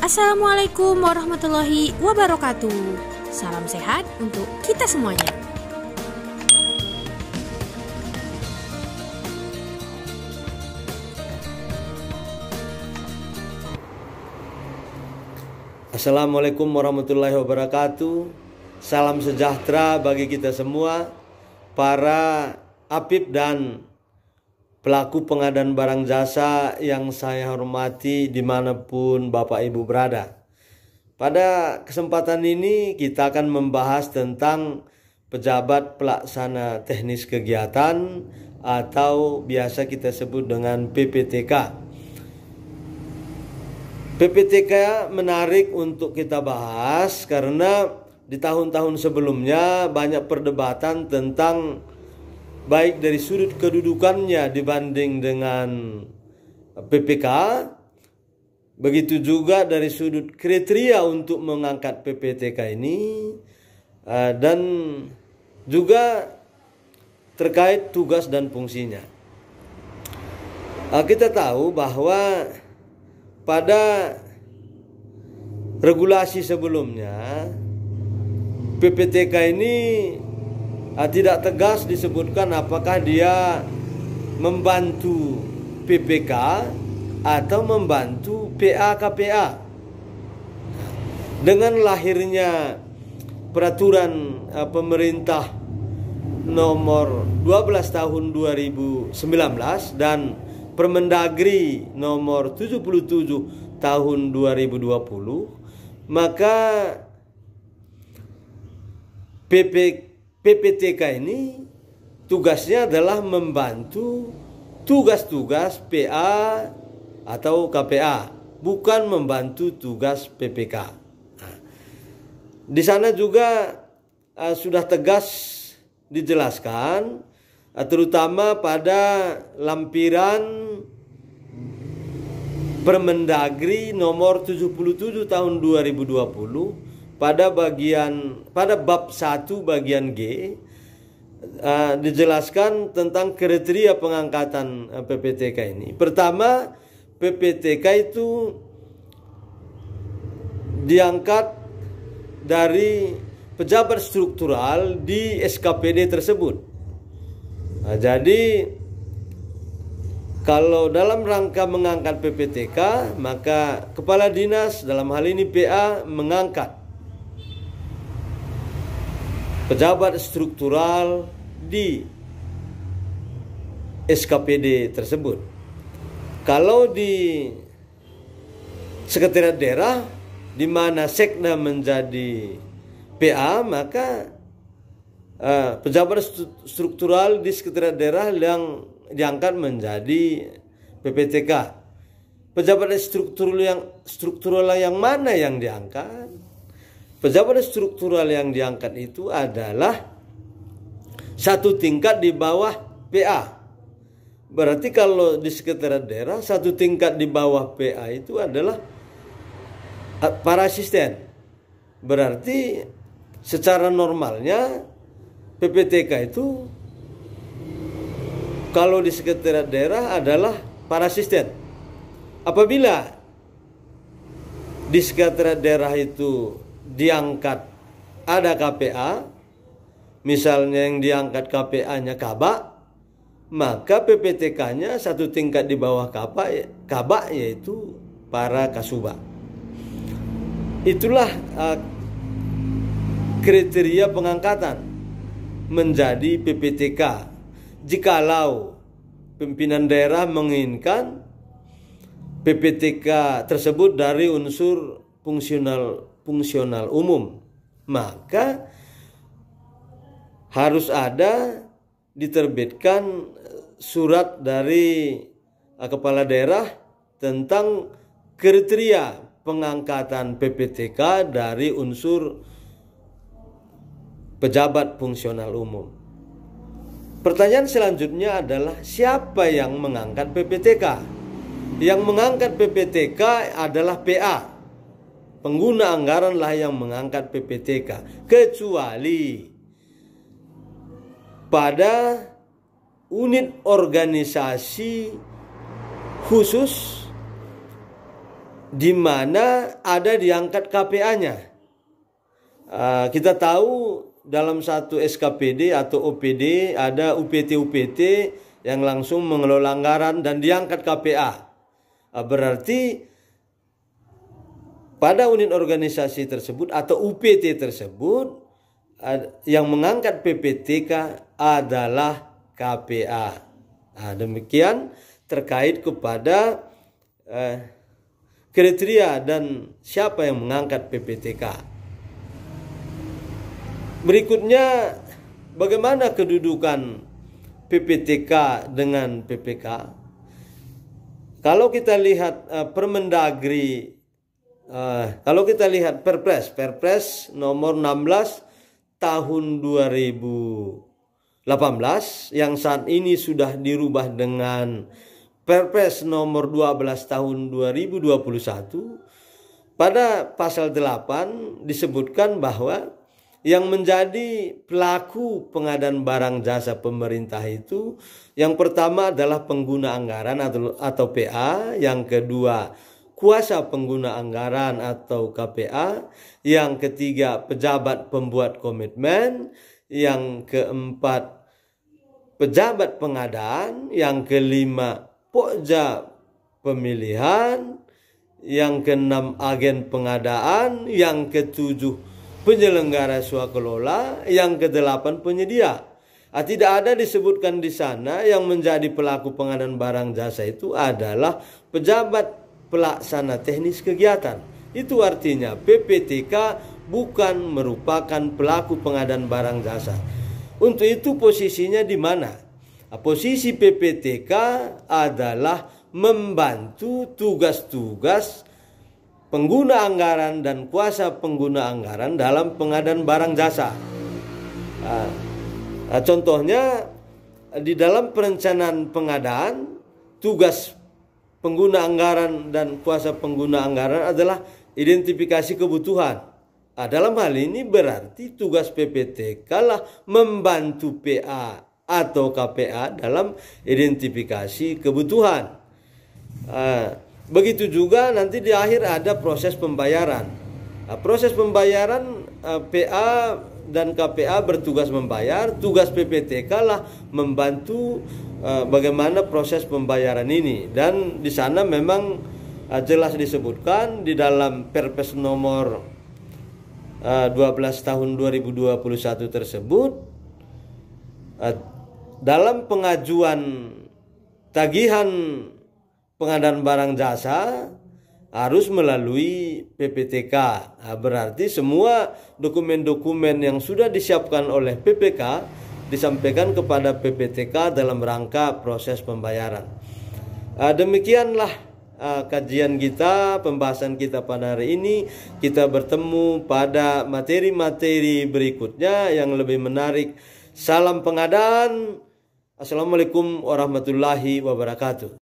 Assalamualaikum warahmatullahi wabarakatuh. Salam sehat untuk kita semuanya. Assalamualaikum warahmatullahi wabarakatuh. Salam sejahtera bagi kita semua, para apip dan pelaku pengadaan barang jasa yang saya hormati dimanapun Bapak Ibu berada. Pada kesempatan ini kita akan membahas tentang pejabat pelaksana teknis kegiatan atau biasa kita sebut dengan PPTK. PPTK menarik untuk kita bahas karena di tahun-tahun sebelumnya banyak perdebatan tentang baik dari sudut kedudukannya dibanding dengan PPK, begitu juga dari sudut kriteria untuk mengangkat PPTK ini, dan juga terkait tugas dan fungsinya. Kita tahu bahwa pada regulasi sebelumnya PPTK ini tidak tegas disebutkan apakah dia membantu PPK atau membantu PA-KPA. Dengan lahirnya peraturan pemerintah nomor 12 tahun 2019 dan Permendagri nomor 77 tahun 2020, maka PPTK ini tugasnya adalah membantu tugas-tugas PA atau KPA, bukan membantu tugas PPK. Di sana juga sudah tegas dijelaskan, terutama pada lampiran Permendagri nomor 77 tahun 2020 pada bab 1 bagian G dijelaskan tentang kriteria pengangkatan PPTK ini. Pertama, PPTK itu diangkat dari pejabat struktural di SKPD tersebut. Jadi kalau dalam rangka mengangkat PPTK, maka kepala dinas dalam hal ini PA mengangkat pejabat struktural di SKPD tersebut. Kalau di sekretariat daerah di mana sekda menjadi PA, maka pejabat struktural di sekretariat daerah yang diangkat menjadi PPTK. Pejabat struktural yang mana yang diangkat? Pejabat struktural yang diangkat itu adalah satu tingkat di bawah PA. Berarti kalau di sekretariat daerah satu tingkat di bawah PA itu adalah para asisten. Berarti secara normalnya PPTK itu kalau di sekretariat daerah adalah para asisten. Apabila di sekretariat daerah itu diangkat ada KPA, misalnya yang diangkat KPA-nya Kabak, maka PPTK-nya satu tingkat di bawah Kabak yaitu para Kasubag. Itulah kriteria pengangkatan menjadi PPTK. Jikalau pimpinan daerah menginginkan PPTK tersebut dari unsur fungsional umum, maka harus ada diterbitkan surat dari kepala daerah tentang kriteria pengangkatan PPTK dari unsur pejabat fungsional umum. Pertanyaan selanjutnya adalah siapa yang mengangkat PPTK? Yang mengangkat PPTK adalah PA. Pengguna anggaran lah yang mengangkat PPTK, kecuali pada unit organisasi khusus di mana ada diangkat KPA-nya. Kita tahu dalam satu SKPD atau OPD ada UPT-UPT yang langsung mengelola anggaran dan diangkat KPA. Berarti pada unit organisasi tersebut atau UPT tersebut yang mengangkat PPTK adalah KPA. Demikian terkait kepada kriteria dan siapa yang mengangkat PPTK. Berikutnya, bagaimana kedudukan PPTK dengan PPK? Kalau kita lihat Permendagri, kalau kita lihat Perpres nomor 16 tahun 2018 yang saat ini sudah dirubah dengan Perpres nomor 12 tahun 2021, pada pasal 8 disebutkan bahwa yang menjadi pelaku pengadaan barang jasa pemerintah itu yang pertama adalah pengguna anggaran atau PA, yang kedua kuasa pengguna anggaran atau KPA, yang ketiga pejabat pembuat komitmen, yang keempat pejabat pengadaan, yang kelima pokja pemilihan, yang keenam agen pengadaan, yang ketujuh penyelenggara swakelola, yang kedelapan penyedia. Tidak ada disebutkan di sana yang menjadi pelaku pengadaan barang jasa itu adalah pejabat pelaksana teknis kegiatan. Itu artinya PPTK bukan merupakan pelaku pengadaan barang jasa. Untuk itu posisinya di mana? Posisi PPTK adalah membantu tugas-tugas pengguna anggaran dan kuasa pengguna anggaran dalam pengadaan barang jasa. Contohnya di dalam perencanaan pengadaan, tugas pengguna anggaran dan kuasa pengguna anggaran adalah identifikasi kebutuhan. Dalam hal ini berarti tugas PPTK lah membantu PA atau KPA dalam identifikasi kebutuhan. Begitu juga nanti di akhir ada proses pembayaran. Proses pembayaran PA dan KPA bertugas membayar, tugas PPTK lah membantu bagaimana proses pembayaran ini. Dan di sana memang jelas disebutkan di dalam Perpres nomor 12 tahun 2021 tersebut, dalam pengajuan tagihan pengadaan barang jasa harus melalui PPTK. Berarti semua dokumen-dokumen yang sudah disiapkan oleh PPK disampaikan kepada PPTK dalam rangka proses pembayaran. Demikianlah kajian kita, pembahasan kita pada hari ini. Kita bertemu pada materi-materi berikutnya yang lebih menarik. Salam pengadaan. Assalamualaikum warahmatullahi wabarakatuh.